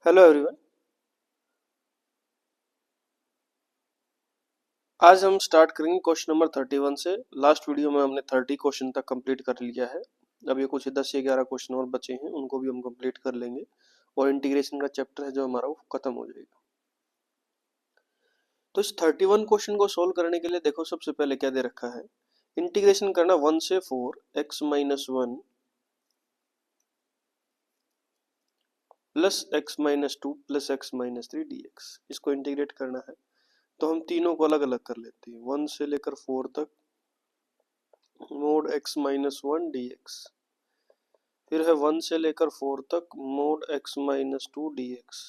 Hello everyone. आज हम start करेंगे क्वेश्चन नंबर 31 से। लास्ट वीडियो में हमने 30 क्वेश्चन तक कंप्लीट कर लिया है। अब ये कुछ 10 या 11 क्वेश्चन और बचे हैं, उनको भी हम कंप्लीट कर लेंगे और इंटीग्रेशन का चैप्टर है जो हमारा वो खत्म हो जाएगा। तो इस 31 क्वेश्चन को सोल्व करने के लिए देखो, सबसे पहले क्या दे रखा है, इंटीग्रेशन करना 1 से 4 x minus 1 plus x minus 2 plus x minus 3 dx। इसको इंटीग्रेट करना है तो हम तीनों को अलग अलग कर लेते हैं। 1 से लेकर 4 तक मोड x माइनस 1 dx, फिर है 1 से लेकर 4 तक मोड x माइनस 2 dx,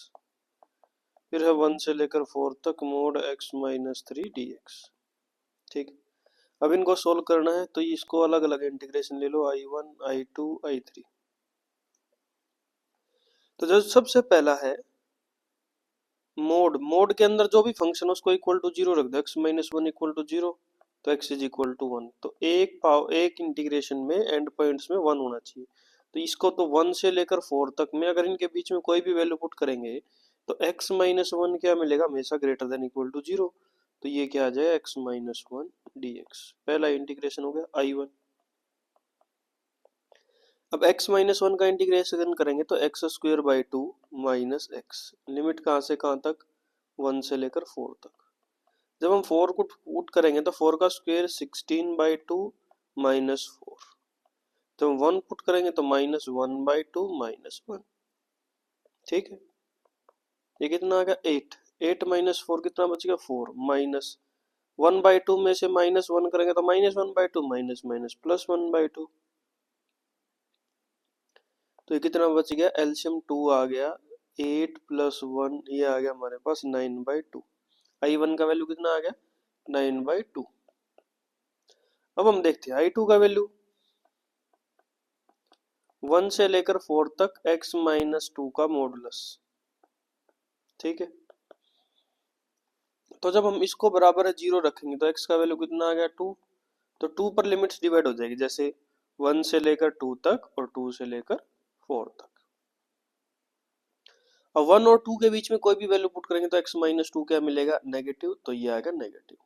फिर है 1 से लेकर 4 तक मोड x माइनस 3 dx। ठीक, अब इनको सोल्व करना है तो इसको अलग अलग इंटीग्रेशन ले लो, i1 i2 i3। तो जो सबसे पहला है मोड के अंदर जो भी फंक्शन उसको इक्वल टू 0 रख दो, x माइनस 1 इक्वल टू 0 तो x इज इक्वल टू 1। तो एक इंटीग्रेशन में एंड पॉइंट्स में 1 होना चाहिए। तो इसको तो 1 से लेकर 4 तक में अगर इनके बीच में कोई भी वैल्यू पुट करेंगे तो x माइनस 1 क्या मिलेगा, हमेशा ग्रेटर देन इक्वल टू 0। तो ये क्या आ जाए, x माइनस 1 dx। पहला इंटीग्रेशन हो गया i1। अब x माइनस 1 का इंटीग्रेशन करेंगे तो x square by 2 minus x, limit कहाँ से कहाँ तक, 1 से लेकर 4 तक। जब हम 4 को पुट करेंगे तो 4 का स्क्वेयर 16 बाई 2 माइनस 4। जब हम 1 पुट करेंगे तो माइनस 1 बाई 2 माइनस 1। ठीक है, ये कितना आ गया 8। 8 माइनस 4 कितना बच गया 4, माइनस 1 बाई 2 में से माइनस 1 करेंगे तो minus 1 by 2 minus minus plus 1 by 2। तो ये कितना बच गया, एलसीएम 2 आ गया, 8 प्लस 1 ये आ गया हमारे पास 9 बाई 2। i1 का वैल्यू कितना आ गया, 9 बाई 2। अब हम देखते हैं i2 का वैल्यू, 1 से लेकर 4 तक x माइनस 2 का मॉडुलस। ठीक है, तो जब हम इसको बराबर है 0 रखेंगे तो x का वैल्यू कितना आ गया 2। तो 2 पर लिमिट्स डिवाइड हो जाएगी, जैसे 1 से लेकर 2 तक और 2 से लेकर 4 तक। अब 1 और 2 के बीच में कोई भी वैल्यू पुट करेंगे तो x माइनस 2 क्या मिलेगा, नेगेटिव। तो ये आएगा नेगेटिव।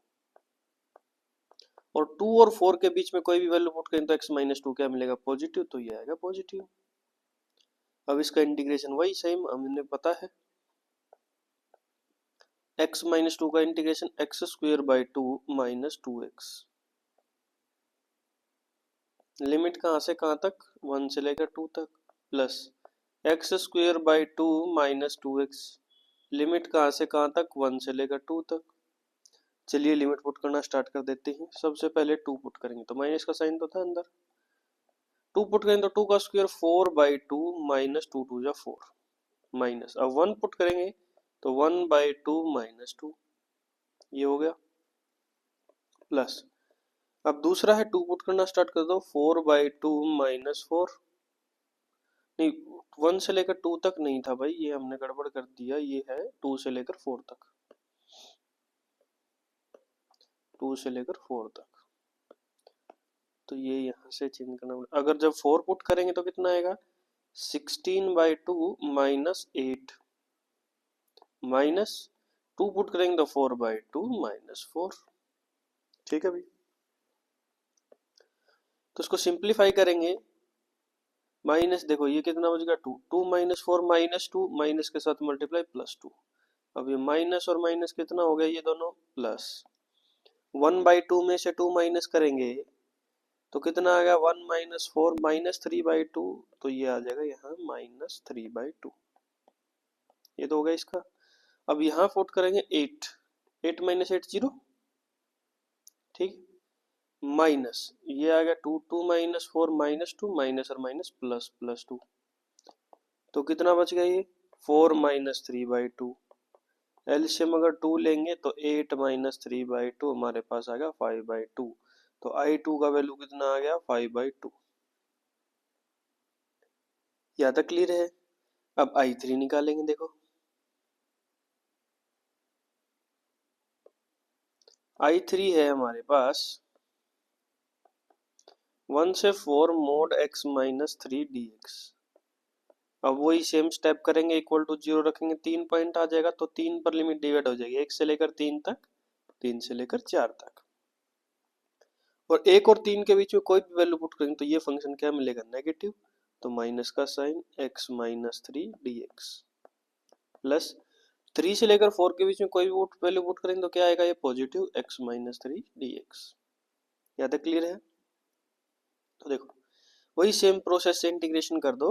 और 2 और 4 के बीच में कोई भी वैल्यू पुट करेंगे तो x माइनस 2 क्या मिलेगा, पॉजिटिव। तो ये आएगा पॉजिटिव। अब इसका इंटीग्रेशन वही सेम हमें पता है, x माइनस 2 का integration x square by 2 minus 2x, limit कहाँ से कहाँ तक, 1 से लेकर 2 तक, plus x square by 2 minus 2x, limit कहाँ से कहाँ तक, 1 से लेकर 2 तक। चलिए लिमिट पुट करना स्टार्ट कर देते हैं। सबसे पहले 2 पुट करेंगे तो माइनस का साइन तो था अंदर, 2 पुट करेंगे तो 2 का स्क्वायर 4 बाई 2 माइनस 2 2 जा 4 माइनस। अब 1 पुट करेंगे तो 1 बाई 2 माइनस 2, ये हो गया, प्लस अब दूसरा है 2 पुट करना स्टार्ट कर दो, 4 बाई 2 माइनस 4। नहीं, 1 से लेकर 2 तक नहीं था भाई, ये हमने गड़बड़ कर दिया, ये है 2 से लेकर 4 तक, 2 से लेकर 4 तक। तो ये यहाँ से चेंज करना पड़ेगा। अगर जब 4 पुट करेंगे तो कितना आएगा, 16 बाई 2 माइनस 8, माइनस 2 पुट करेंगे तो 4 बाई 2 माइनस 4। ठीक है भाई, तो इसको सिंप्लीफाई करेंगे, माइनस देखो ये कितना बच गया 2, 2 माइनस 4 माइनस 2, माइनस के साथ मल्टीप्लाई प्लस 2। अब ये माइनस और माइनस कितना हो गया, ये दोनों प्लस। 1 बाई 2 में से 2 माइनस करेंगे तो कितना आ गया, 1 माइनस 4 माइनस 3 बाई 2। तो ये आ जाएगा यहाँ माइनस 3 बाई 2, ये तो हो गया इसका। अब यहाँ पुट करेंगे 8, 8 माइनस 8 0, ठीक, माइनस ये आ गया 2, 2 माइनस 4 माइनस 2, माइनस और माइनस प्लस प्लस 2। तो कितना बच गया ये, 4 माइनस 3 बाई 2। एलसीएम अगर 2 लेंगे तो 8 माइनस 3 बाई 2 हमारे पास आ गया 5 बाई 2। तो i2 का वैल्यू कितना आ गया, 5 बाई 2। यहाँ तक क्लियर है। अब i3 निकालेंगे, देखो i3 है हमारे पास 1 से 4 मोड x माइनस 3 dx। अब वही सेम स्टेप करेंगे, इक्वल टू 0 रखेंगे, 3 पॉइंट आ जाएगा तो 3 पर लिमिट डिवाइड हो जाएगी, 1 से लेकर 3 तक, 3 से लेकर 4 तक। और 1 और 3 के बीच में कोई भी वैल्यू पुट करेंगे तो ये फंक्शन क्या मिलेगा, नेगेटिव, तो माइनस का sign x minus 3 dx plus 3 से लेकर 4 के बीच में कोई भी वैल्यू पुट करेंगे तो क्या आएगा, ये पॉजिटिव x माइनस 3 dx। यहाँ तक क्लियर है? तो देखो वही सेम प्रोसेस से इंटीग्रेशन कर दो,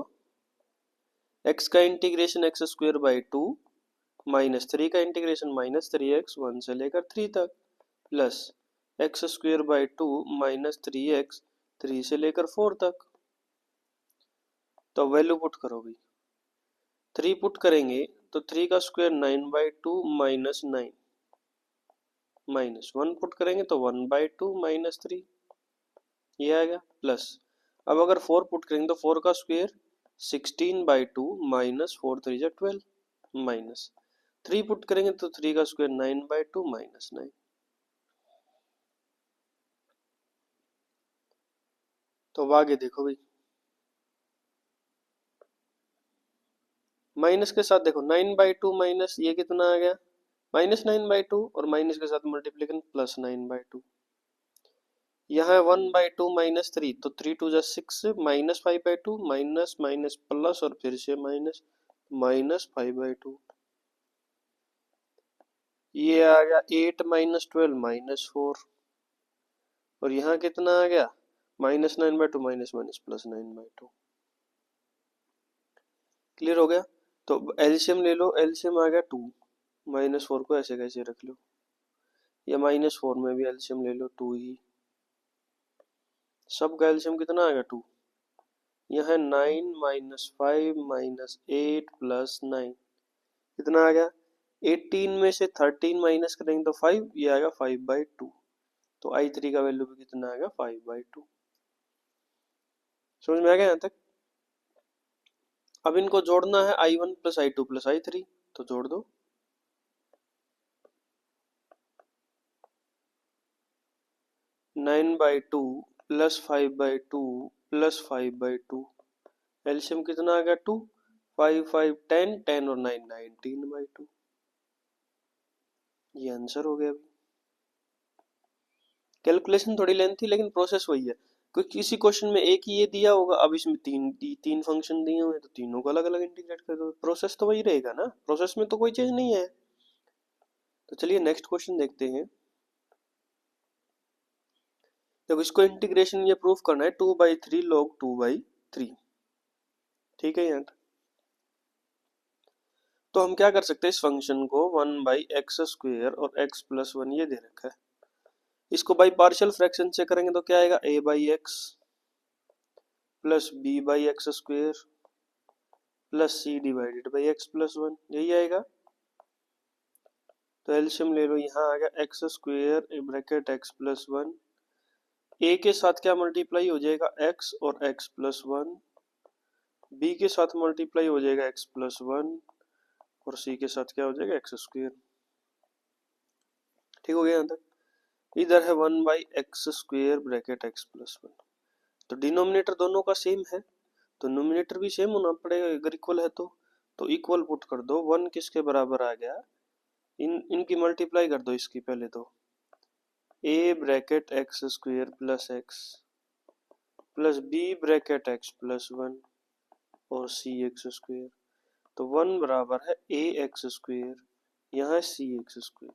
x का integration x square by 2 minus 3 का इंटीग्रेशन माइनस 3x 1 से लेकर 3 तक plus x square by 2 minus 3x 3 से लेकर 4 तक। तो वैल्यू पुट करो भाई, 3 पुट करेंगे तो 3 का square 9 by 2 minus 9 minus 1 put करेंगे तो 1 बाई 2 माइनस 3, ये आ गया प्लस। अब अगर 4 पुट करेंगे तो 4 का स्क्वायर 16 बाई 2 माइनस 4 3 जा 12 माइनस 3 पुट करेंगे तो 3 का स्क्वायर 9 बाई 2 माइनस 9। तो अब आगे देखो भाई, माइनस के साथ देखो 9 बाई 2 माइनस ये कितना आ गया, माइनस 9 बाई 2 और माइनस के साथ मल्टीप्लिकेशन प्लस 9 बाई 2। यहाँ 1 बाई 2 माइनस 3 तो 3 टू जा 6 minus 5 by 2 minus minus plus और फिर से माइनस माइनस 5 बाई 2। ये आ गया 8 माइनस 12 माइनस 4 और यहाँ कितना आ गया minus 9 by 2 minus minus plus 9 by 2। Clear हो गया? तो एलसीएम ले लो, एलसीएम आ गया 2, माइनस 4 को ऐसे कैसे रख लो, या माइनस 4 में भी एलसीएम ले लो 2 ही, सब का एलसीएम कितना आ गया 2। यह है 9 माइनस 5 माइनस 8 प्लस 9 कितना आ गया, 18 में से 13 माइनस करेंगे तो 5, ये आएगा 5 बाई 2। तो i3 का वैल्यू भी कितना आएगा 5 बाई 2। समझ में आ गया यहाँ तक? अब इनको जोड़ना है i1 plus i2 plus i3, तो जोड़ दो, 9 by 2 plus 5 by 2 plus 5 by 2, LCM कितना आ गया 2, 5 5 10 10 और 9 19 बाई 2। ये आंसर हो गया। कैलकुलेशन थोड़ी लेंथ थी लेकिन प्रोसेस वही है, क्योंकि किसी क्वेश्चन में एक ही ये दिया होगा, अब इसमें तीन फंक्शन दिए हुए हैं तो तीनों को अलग अलग इंटीग्रेट कर दो, प्रोसेस तो वही रहेगा ना, प्रोसेस में तो कोई चीज नहीं है। तो चलिए नेक्स्ट क्वेश्चन देखते हैं। देखो इसको इंटीग्रेशन ये प्रूफ करना है 2/3 log 2/3, ठीक है यहाँ। तो हम क्या कर सकते हैं, इस फंक्शन को 1/x स्क्वायर और x प्लस 1 ये दे रखा है, इसको बाई पार्शियल फ्रैक्शन से करेंगे तो क्या आएगा, a/x plus b/x square plus c divided by x plus 1, यही आएगा। तो एलसीएम ले लो, यहाँ आ गया x square bracket x plus 1, a के साथ क्या मल्टीप्लाई हो जाएगा x और x प्लस 1, b के साथ मल्टीप्लाई हो जाएगा x प्लस 1 और c के साथ क्या हो जाएगा एक्स स्क्वायर। ठीक हो गया यहाँ तक? इधर है 1/x square bracket x plus 1, तो डिनोमिनेटर दोनों का सेम है तो नोमिनेटर भी सेम होना पड़ेगा अगर इक्वल है तो इक्वल पुट कर दो, 1 किसके बराबर आ गया, इनकी मल्टीप्लाई कर दो इसकी, पहले तो a bracket x square plus x plus b bracket x plus 1 और c एक्स स्क्वायर, तो 1 बराबर है a एक्स स्क्वायर, यहाँ है c x square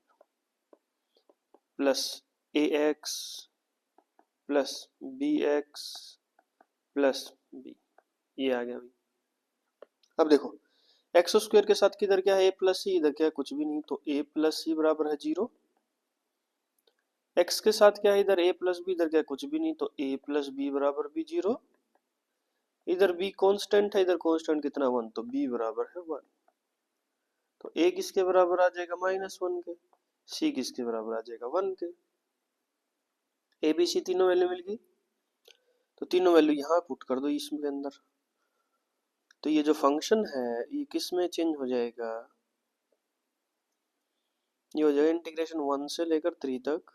plus a x plus b x plus b, ये आ गया भाई। अब देखो एक्स स्क्वायर के साथ किधर क्या है, a प्लस सी, इधर क्या है कुछ भी नहीं, तो a प्लस सी बराबर है 0। x के साथ क्या है इधर a प्लस बी, इधर क्या है कुछ भी नहीं, तो a प्लस बी बराबर भी 0। इधर b कांस्टेंट है, इधर कांस्टेंट कितना 1, तो b बराबर है 1। तो a किसके बराबर आ जाएगा -1 के, c किसके बराबर आ जाएगा 1 के। a b c तीनों वैल्यू मिल गई, तो तीनों वैल्यू यहाँ पुट कर दो इसमें अंदर, तो ये जो फंक्शन है ये किस में चेंज हो जाएगा, ये हो जाएगा इंटीग्रेशन 1 से लेकर 3 तक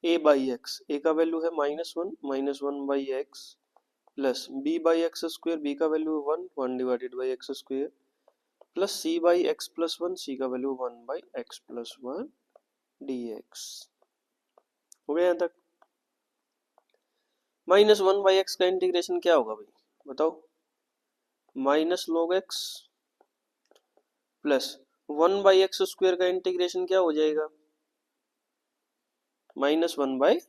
a बाई एक्स, a का वैल्यू है -1 -1 by x plus b by x square, बी का value 1, 1 divided by x square, plus c by x plus 1, सी का value 1 by x plus 1 d x. हो गया यहाँ तक। माइनस 1 बाई एक्स का इंटीग्रेशन क्या होगा भाई बताओ? Minus log x plus 1 by x square का इंटीग्रेशन क्या हो जाएगा? Minus one by x,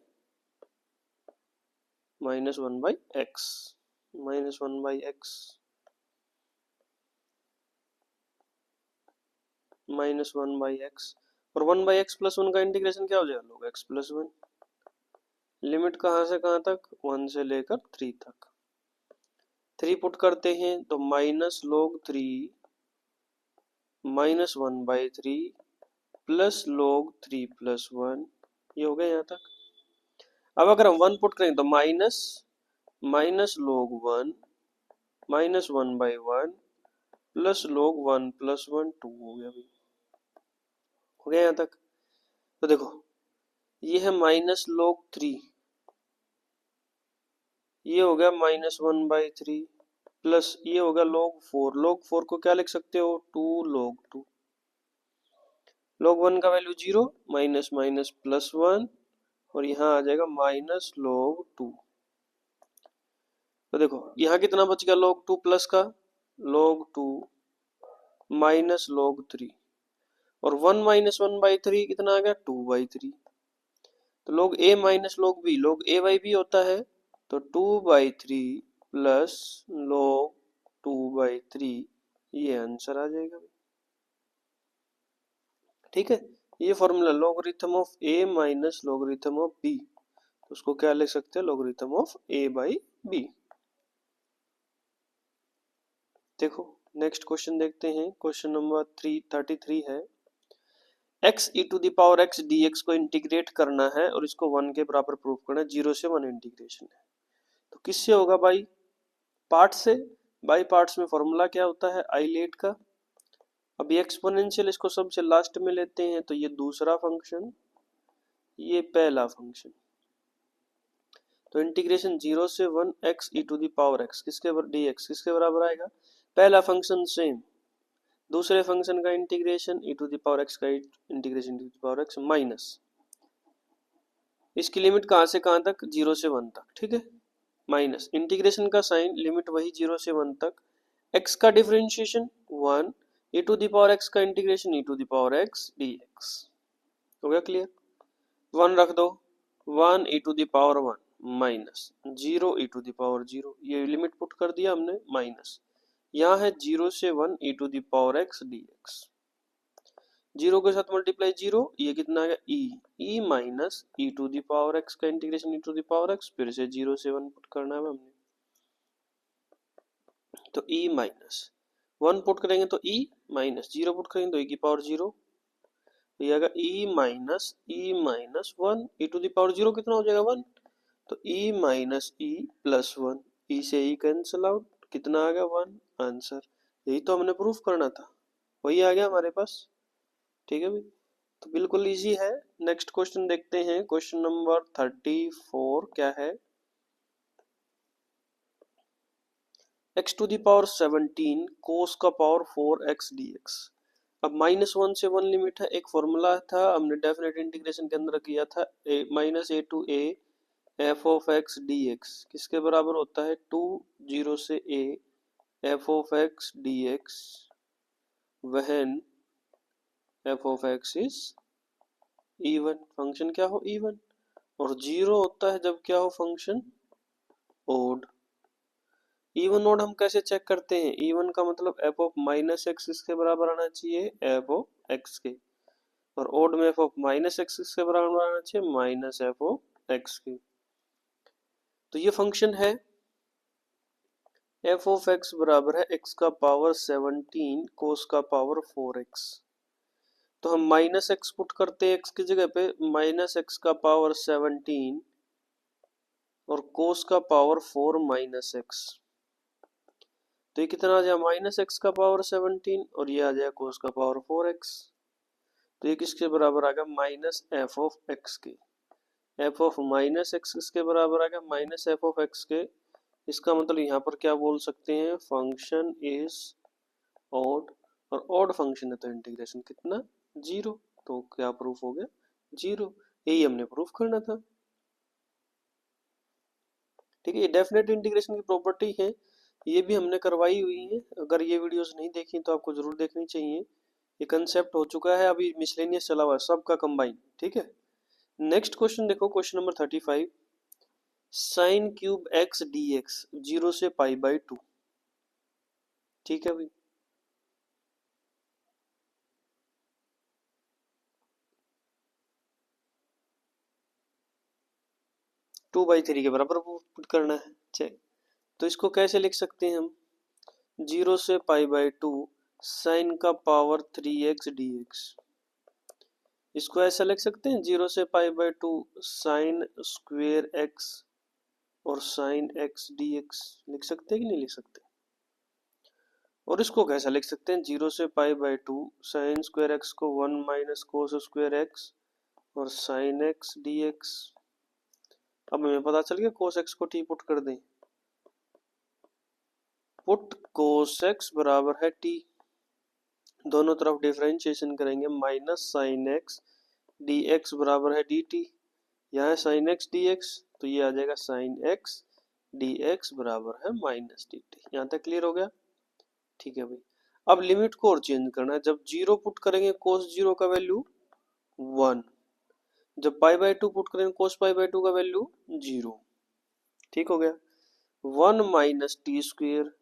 minus one by x minus one by x, और 1 बाई एक्स प्लस 1 का इंटीग्रेशन क्या हो जाएगा? Log x plus 1। लिमिट कहाँ से कहाँ तक? 1 से लेकर 3 तक। 3 पुट करते हैं तो minus log 3 minus 1 by 3 plus log 3 plus 1, ये हो गया यहाँ तक। अब अगर हम 1 पुट करें तो minus minus log 1 minus 1 by 1 plus log 1 plus 1, 2 हो गया भाई। हो गया यहाँ तक। तो देखो ये है माइनस लॉग 3, ये हो गया माइनस 1 बाई 3 प्लस ये हो गया log 4। log 4 को क्या लिख सकते हो? 2 log 2। log 1 का वैल्यू 0, माइनस माइनस प्लस 1, और यहाँ आ जाएगा माइनस log 2। तो देखो यहाँ कितना बच गया log 2 प्लस का? log 2 माइनस log 3, और 1 माइनस 1 बाई 3 कितना आ गया? 2 बाई 3। तो log a minus log b, log a by b होता है, तो 2 बाई 3 प्लस log 2 बाई 3, ये आंसर आ जाएगा। ठीक है, ये formula logarithm of a minus logarithm of b, तो उसको क्या लिख सकते हैं? Logarithm of a by b। देखो नेक्स्ट क्वेश्चन देखते हैं। क्वेश्चन नंबर 33 है, x e to the power x dx को इंटीग्रेट करना है और इसको 1 के बराबर प्रूफ करना है। 0 से 1 इंटीग्रेशन है, तो किससे होगा भाई? पार्ट से। बाई पार्ट्स में फॉर्मूला क्या होता है? आइलेट का। अभी एक्सपोनेंशियल इसको सबसे लास्ट में लेते हैं, तो ये दूसरा फंक्शन, ये पहला फंक्शन। तो इंटीग्रेशन 0 से 1 x e to the power x किसके dx किसके बराबर आएगा? पहला फंक्शन सेम, दूसरे फंक्शन का integration e to the power x का integration e to the power x minus, इसकी लिमिट कहाँ से कहाँ तक? 0 से 1 तक। ठीक है, माइनस इंटीग्रेशन का साइन, लिमिट वही 0 से 1 तक, x का differentiation 1, e to the power x का integration e to the power x dx। हो गया क्लियर? 1 रख दो, 1 e to the power 1 minus 0 e to the power 0, ये लिमिट पुट कर दिया हमने माइनस, यहाँ है 0 से 1 e to the power x dx। 0 के साथ मल्टीप्लाई 0, ये कितना आ गया? e minus e to the power x का integration e to the power x, फिर से 0 से 1 पुट करना है हमने, तो e माइनस 1 पुट करेंगे तो e माइनस 0 पुट करेंगे तो e की पावर 0, तो ये आएगा e minus 1, e to the power 0 कितना हो जाएगा? 1, तो e minus e plus 1, e से e कैंसिल आउट, कितना आ गया? 1 आंसर। यही तो हमने प्रूफ करना था, वही आ गया हमारे पास। ठीक है भाई, तो बिल्कुल इजी है। नेक्स्ट क्वेश्चन देखते हैं। क्वेश्चन नंबर 34 क्या है? x टू द पावर 17 कोस का पावर 4x dx। अब माइनस 1 से 1 लिमिट है, एक फॉर्मूला था हमने डेफिनेट इंटीग्रेशन के अंदर किया था, minus a to a f of x d x किसके बराबर होता है? 2 0 से a f of x d x when f of x is even, function क्या हो? इवन। और 0 होता है जब क्या हो? Function odd. इवन ओड हम कैसे चेक करते हैं? इवन का मतलब एफ ऑफ माइनस एक्स इसके बराबर आना चाहिए एफ ऑफ एक्स के, और ओड में एफ ऑफ माइनस एक्स इसके बराबर आना चाहिए माइनस एफ ऑफ एक्स के। तो ये फंक्शन है एफ ऑफ एक्स बराबर है एक्स का पावर 17 कोस का पावर 4x। तो हम माइनस एक्स पुट करते हैं एक्स की जगह पे, माइनस एक्स का पावर 17 और कोस का पावर 4 माइनस एक्स, तो ये कितना आ जाएगा? माइनस एक्स का पावर 17 और ये आ जाएगा कोस का पावर 4x, तो ये किसके बराबर आ गया? माइनस एफ ऑफ एक्स के। एफ ऑफ माइनस एक्स किसके बराबर आ गया? माइनस एफ ऑफ एक्स के, इसका मतलब यहाँ पर क्या बोल सकते हैं, फंक्शन इज ऑड, और ऑड फंक्शन है तो इंटीग्रेशन कितना, 0। तो क्या प्रूफ हो गया, 0। यही हमने प्रूफ करना था। ठीक है, ये डेफिनेट इंटीग्रेशन की प्रॉपर्टी है, ये भी हमने करवाई हुई है। अगर ये वीडियोस नहीं देखी तो आपको जरूर देखनी चाहिए। ये कंसेप्ट हो चुका है, अभी मिसलेनियस चला हुआ है सबका कंबाइन। ठीक है, नेक्स्ट क्वेश्चन देखो, question number 35, sine cube x d x 0 से π/2। ठीक है भाई, 2/3 के बराबर पुट करना है। चेक, तो इसको कैसे लिख सकते हैं हम, 0 से π/2 साइन का पावर 3x dx। इसको ऐसा लिख सकते हैं, 0 से π/2 साइन स्क्वेयर एक्स और साइन एक्स dx। लिख सकते हैं कि नहीं लिख सकते। और इसको कैसा लिख सकते हैं, 0 से π/2 साइन स्क्वेयर एक्स को 1 माइनस कोस स्क्वेयर एक्स और साइन एक्स dx। अब हमें पता चल गया कोस एक्स को टी पुट कर दें, पुट कोस एक्स बराबर है टी, दोनों तरफ डिफरेंशिएशन करेंगे, minus sine x d x बराबर है डी टी। यहाँ है साइन एक्स डी एक्स, तो ये आ जाएगा साइन एक्स डी एक्स बराबर है माइनस डी टी। यहाँ तक क्लियर हो गया। ठीक है भाई, अब लिमिट को और चेंज करना है। जब 0 पुट करेंगे कोस 0 का वैल्यू 1, जब π/2 पुट करेंगे कोस π/2 का वैल्यू 0। ठीक हो गया, 1 माइनस टी स्क्वेयर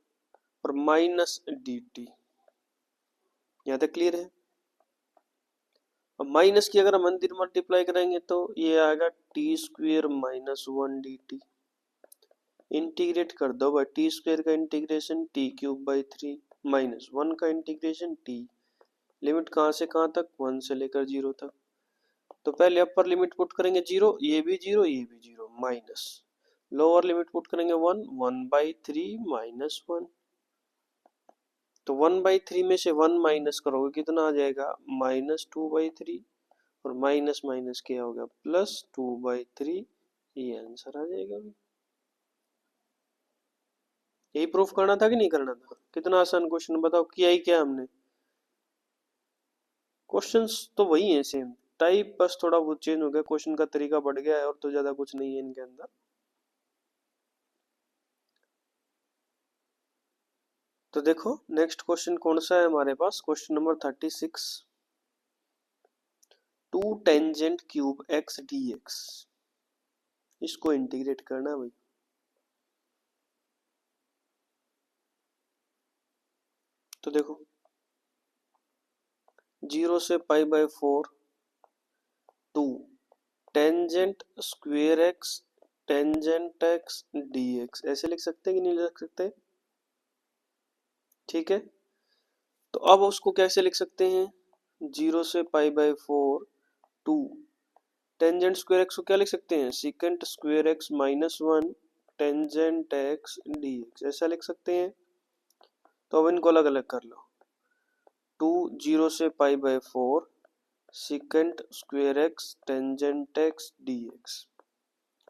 और माइनस डी टी। यहाँ तक क्लियर है। अब माइनस की अगर हम अंदर मल्टीप्लाई करेंगे तो ये आएगा T square minus 1 D T. Integrate कर दो भाई, टी स्क्वेयर का इंटीग्रेशन t³/3 माइनस 1 का इंटीग्रेशन t। लिमिट कहाँ से कहाँ तक, 1 से लेकर 0 तक। तो पहले अपर लिमिट पुट करेंगे 0, ये भी 0, ये भी 0, माइनस लोअर लिमिट पुट करेंगे 1, 1/3 माइनस 1। तो 1/3 में से 1 माइनस करोगे कितना आ जाएगा, -2/3, और माइनस माइनस क्या होगा, +2/3। ये आंसर आ जाएगा। यही प्रूफ करना था कि नहीं करना था। कितना आसान क्वेश्चन, बताओ किया ही क्या हमने। क्वेश्चंस तो वही है सेम टाइप, बस थोड़ा बहुत चेंज हो गया, क्वेश्चन का तरीका बढ़ गया है, और तो ज्यादा कुछ नहीं है इनके अंदर। तो देखो नेक्स्ट क्वेश्चन कौन सा है हमारे पास, question number 36, 2 tangent cube x d x. इसको इंटीग्रेट करना है भाई। तो देखो 0 से π/4 2 tangent square x tangent x d x, ऐसे लिख सकते हैं कि नहीं लिख सकते। ठीक है, तो अब उसको कैसे लिख सकते हैं, 0 से π/4 2 टेंजेंट स्क्वेयर एक्स को क्या लिख सकते हैं, secant square x minus 1 tangent x d x, ऐसा लिख सकते हैं। तो अब इनको अलग अलग कर लो, 2 0 से π/4 secant square x tangent x d x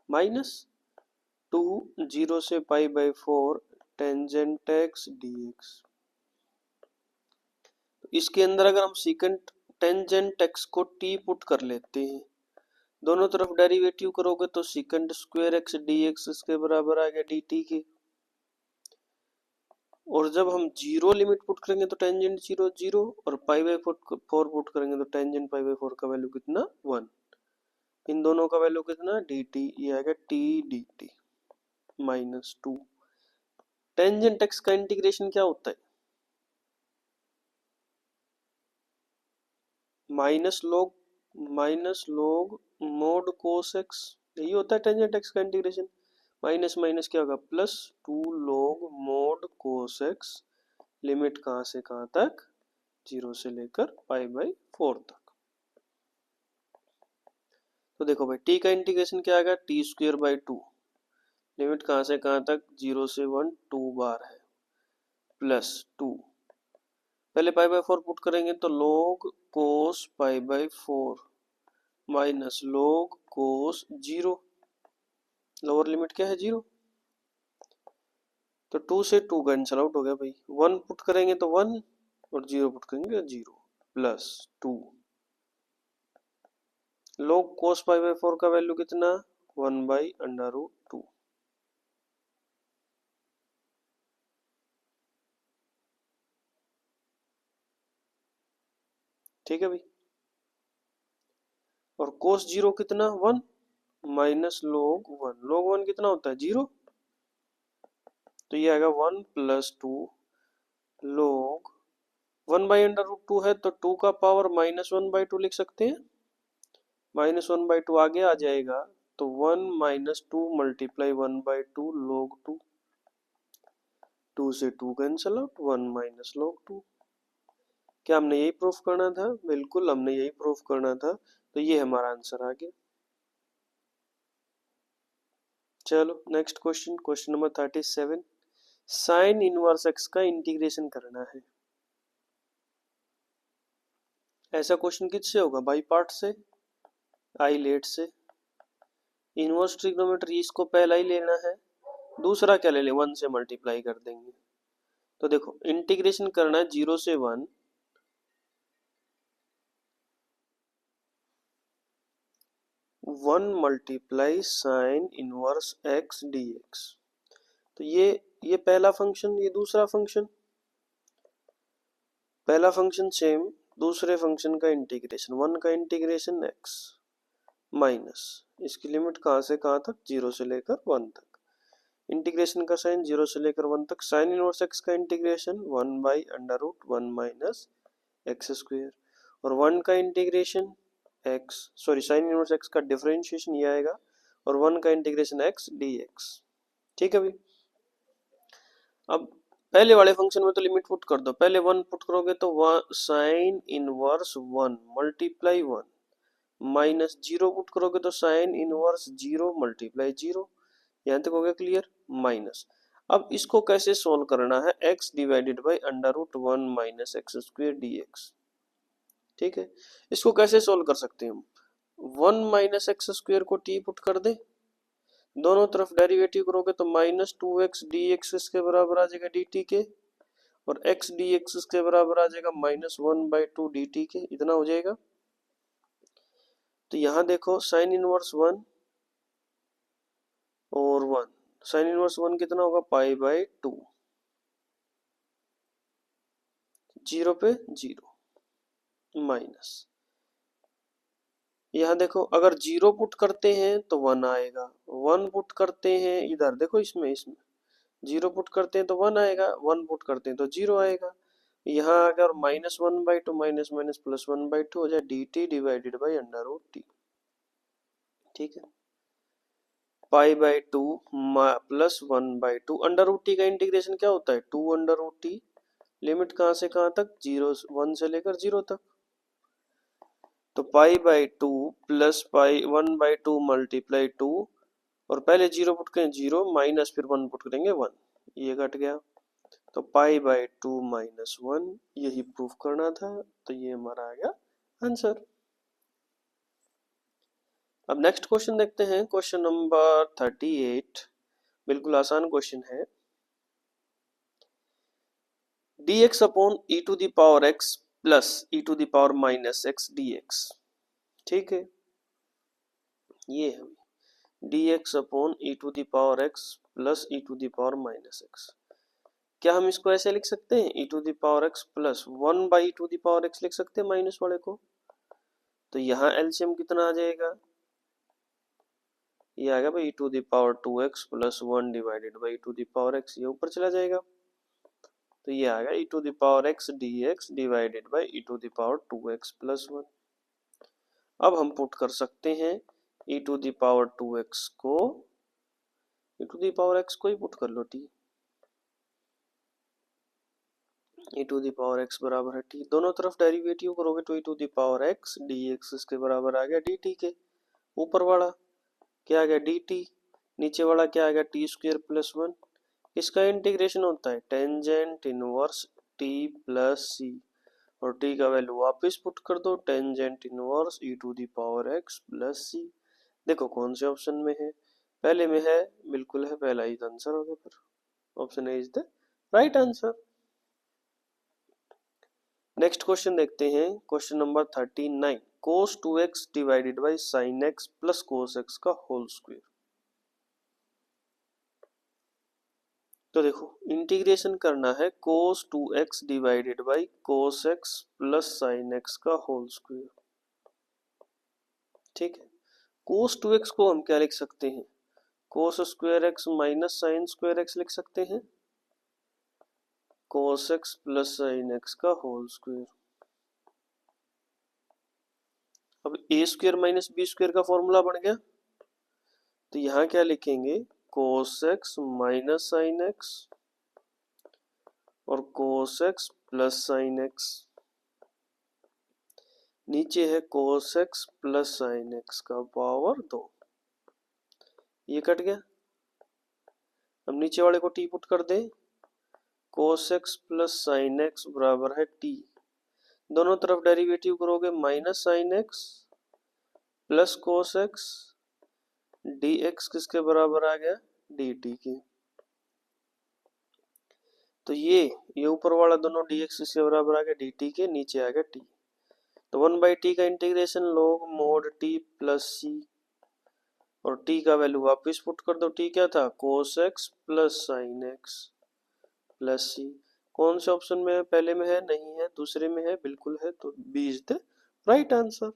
minus 2 0 से π/4 टेंजेंट एक्स डी एक्स। इसके अंदर अगर हम सीकेंट टेंजेंट एक्स को टी पुट कर लेते हैं, दोनों तरफ डेरिवेटिव करोगे तो secant square x d x इसके बराबर आ गया डी टी के। और जब हम 0 लिमिट पुट करेंगे तो टेंजेंट 0 0, और π/4 पुट करेंगे तो टेंजेंट π/4 का वैल्यू कितना 1। इन दोनों का वैल्यू कितना डी टी, ये आएगा T D T -2। Tangent x का इंटीग्रेशन क्या होता है, minus log mode cos x, यही होता है टेंजेंट एक्स का इंटीग्रेशन। माइनस माइनस क्या होगा, +2 log mode cos x, limit कहाँ से कहाँ तक, 0 से लेकर π/4 तक। तो देखो भाई t का इंटीग्रेशन क्या आएगा, t²/2, लिमिट कहाँ से कहाँ तक, 0 से 1 2 बार है, +2, पहले π/4 पुट करेंगे तो log cos π/4 माइनस log cos 0, लोअर लिमिट क्या है 0, तो 2 से 2 कैंसल आउट हो गया भाई, 1 पुट करेंगे तो 1 और 0 पुट करेंगे तो 0 plus 2 log cos pi by 4 का वैल्यू कितना 1/√2। ठीक है भाई, और cos 0 कितना 1 माइनस log 1 कितना होता है 0, तो ये आएगा 1 प्लस 2 log 1/√2 है तो 2 का पावर -1/2 लिख सकते हैं, -1/2 आगे आ जाएगा तो 1 - 2 मल्टीप्लाई 1/2 log 2, 2 से 2 कैंसल आउट 1 माइनस log 2। क्या हमने यही प्रूफ करना था? बिल्कुल हमने यही प्रूफ करना था, तो ये हमारा आंसर आ गया। चलो next question, question number 37, sine inverse x का इंटीग्रेशन करना है। ऐसा क्वेश्चन किससे होगा? बाई पार्ट से, आई लेट से। इनवर्स ट्रिग्नोमेट्री इसको पहला ही लेना है, दूसरा क्या ले लें 1 से मल्टीप्लाई कर देंगे। तो देखो इंटीग्रेशन करना है 0 से 1, 1 multiply sine inverse x d x. तो ये पहला फंक्शन, ये दूसरा फंक्शन, पहला फंक्शन सेम, दूसरे फंक्शन का इंटीग्रेशन, 1 का इंटीग्रेशन एक्स माइनस इसकी लिमिट कहाँ से कहाँ तक 0 से लेकर 1 तक, इंटीग्रेशन का साइन 0 से लेकर 1 तक, साइन इनवर्स एक्स का इंटीग्रेशन 1/√1 माइनस एक्स स्क्वायर, और 1 का integration x, sorry sine inverse x का डिफरेंशिएशन ये आएगा, और 1 का इंटीग्रेशन एक्स डी एक्स। ठीक है भाई, अब पहले वाले फंक्शन में तो लिमिट पुट कर दो, पहले 1 पुट करोगे तो sine inverse 1 multiply 1 minus 0 put करोगे तो साइन इनवर्स 0 मल्टीप्लाई 0। यहां तक हो गया क्लियर? माइनस, अब इसको कैसे सोल्व करना है, x divided by √1 minus x square D x. ठीक है, इसको कैसे सोल्व कर सकते हैं हम, 1 माइनस एक्स स्क्वायर को t पुट कर दे, दोनों तरफ डेरिवेटिव करोगे तो -2x dx इसके बराबर आ जाएगा dt के, और x dx इसके बराबर आ जाएगा -1/2 dt के, इतना हो जाएगा। तो यहां देखो साइन इनवर्स 1 और 1, साइन इनवर्स 1 कितना होगा π/2, 0 पे 0 माइनस, यहां देखो अगर 0 पुट करते हैं तो 1 आएगा, 1 पुट करते हैं इधर देखो इसमें 0 पुट करते हैं तो 1 आएगा, 1 पुट करते हैं तो 0 आएगा। यहाँ अगर -1/2 माइनस माइनस प्लस 1/2 हो जाए dt डिवाइडेड बाई √t। ठीक है, π/2 प्लस 1/2, √t का इंटीग्रेशन क्या होता है 2 √t, लिमिट कहाँ से कहाँ तक 1 से लेकर 0 तक, तो π/2 प्लस 1/2 मल्टीप्लाई 2, और पहले 0 पुट करें 0 माइनस फिर 1 पुट करेंगे 1, ये कट गया, तो π/2 माइनस 1, यही प्रूफ करना था, तो ये हमारा आ गया आंसर। अब नेक्स्ट क्वेश्चन देखते हैं, क्वेश्चन नंबर 38, बिल्कुल आसान क्वेश्चन है, dx upon e to the power x plus e to the power minus x dx। ठीक है, ये है dx upon e to the power x plus e to the power minus x। क्या हम इसको ऐसे लिख सकते हैं e to the power x plus 1/e⁻x लिख सकते हैं माइनस वाले को, तो यहाँ एलसीएम कितना आ जाएगा, ये आएगा भाई e to the power 2x plus 1 divided by e to the power x, ये ऊपर चला जाएगा, तो ये आएगा e to the power x dx divided by e to the power 2x plus 1। अब हम पुट कर सकते हैं e to the power 2x को, e to the power x को ही पुट कर लो, t e to the power x बराबर है t, दोनों तरफ डेरिवेटिव करोगे तो e to the power x dx इसके बराबर आ गया dt के, ऊपर वाला क्या आ गया dt, नीचे वाला क्या आ गया t स्क्वायर प्लस 1, इसका इंटीग्रेशन होता है tangent inverse t plus c, और t का वैल्यू वापस पुट कर दो tangent inverse e to the power x plus c। देखो कौन से ऑप्शन में है, पहले में है, बिल्कुल है, पहला ही आंसर होगा फिर। Option A is the right answer. Next question देखते हैं, question number 39, cos 2x divided by sin x plus cos x का होल स्क्वायर। तो देखो इंटीग्रेशन करना है cos 2x divided by cos x plus sin x का whole square. ठीक है, cos 2x को हम क्या लिख सकते हैं, cos square x minus sin square x लिख सकते हैं, cos x plus sin x का होल स्क्वायर। अब ए स्क्वायर माइनस बी स्क्वायर का फॉर्मूला बन गया, तो यहां क्या लिखेंगे, cos x minus sin x और cos x plus sin x, नीचे है cos x plus sin x का पावर 2। ये कट गया, अब नीचे वाले को टी पुट कर दे, cos x plus sin x बराबर है टी, दोनों तरफ डेरिवेटिव करोगे minus sin x plus cos x, dx किसके बराबर आ गया, dt के। तो ये ऊपर वाला दोनों dx किसके बराबर आ गया, dt के, नीचे आ गया t। तो 1/t का इंटीग्रेशन लोग मोड t प्लस सी, और t का वैल्यू वापस पुट कर दो, t क्या था, cos x plus sin x plus c. कौन से ऑप्शन में है, पहले में है, नहीं है, दूसरे में है, बिल्कुल है, तो B is the right answer.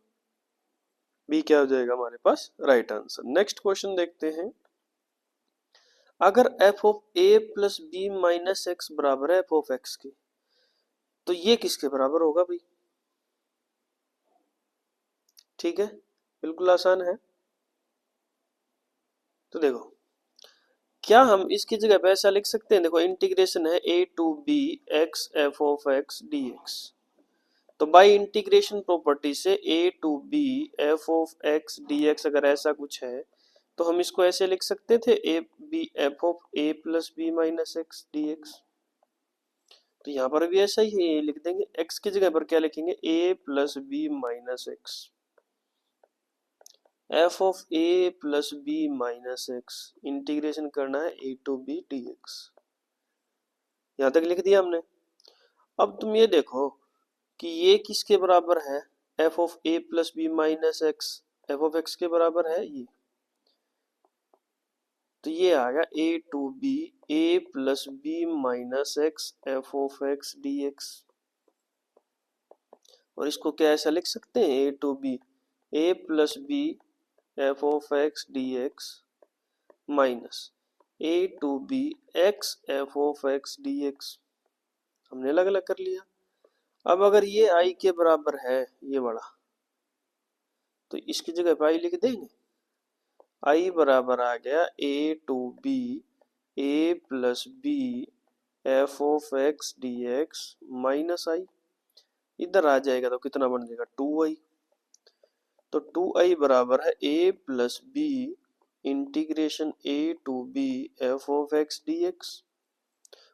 B क्या हो जाएगा हमारे पास, राइट आंसर। नेक्स्ट क्वेश्चन देखते हैं, अगर f of a plus b minus x बराबर है f ऑफ x के, तो ये किसके बराबर होगा भाई। ठीक है, बिल्कुल आसान है। तो देखो क्या हम इसकी जगह पे ऐसा लिख सकते हैं, देखो इंटीग्रेशन है a to b x f of x dx, तो बाई इंटीग्रेशन प्रॉपर्टी से a to b f of x dx अगर ऐसा कुछ है, तो हम इसको ऐसे लिख सकते थे a b f of a plus b minus x dx। तो यहाँ पर भी ऐसा ही है, ये लिख देंगे, x की जगह पर क्या लिखेंगे, a plus b minus x, f of a plus b minus x, integration करना है a टू b dx। यहां तक लिख दिया हमने। अब तुम ये देखो कि ये किसके बराबर है, f of a plus b minus x, f of x के बराबर है ये, तो ये आ गया a to b a plus b minus x f of x dx। और इसको क्या ऐसा लिख सकते हैं, a to b a plus b f of x dx minus a to b x f of x dx, हमने अलग अलग कर लिया। अब अगर ये i के बराबर है ये बड़ा, तो इसकी जगह पे i लिख देंगे, i बराबर आ गया a to b a plus b f of x dx minus i, इधर आ जाएगा तो कितना बन जाएगा 2i, तो 2i बराबर है a plus b integration a to b f of x dx,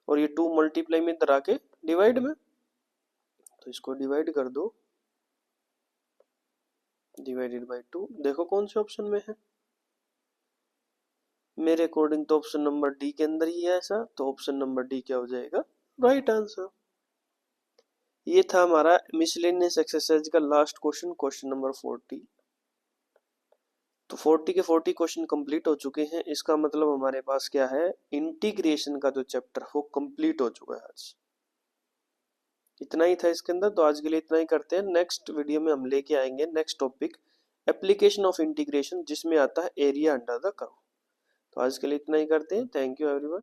और ये 2 मल्टीप्लाई में इधर आके डिवाइड में, तो इसको डिवाइड कर दो, डिवाइडेड बाय 2, देखो कौन से ऑप्शन में है, मेरे अकॉर्डिंग तो ऑप्शन नंबर डी के अंदर ही है ऐसा, तो ऑप्शन नंबर डी क्या हो जाएगा, राइट आंसर। ये था हमारा मिसलेनियस एक्सरसाइज का लास्ट क्वेश्चन, क्वेश्चन नंबर 40। तो 40 के 40 क्वेश्चन कंप्लीट हो चुके हैं, इसका मतलब हमारे पास क्या है, इंटीग्रेशन का जो चैप्टर वो कंप्लीट हो चुका है आज। इतना ही था इसके अंदर, तो आज के लिए इतना ही करते हैं। नेक्स्ट वीडियो में हम लेके आएंगे next topic, application of integration, जिसमें आता है एरिया अंडर द कर्व। तो आज के लिए इतना ही करते हैं, थैंक यू एवरीवन।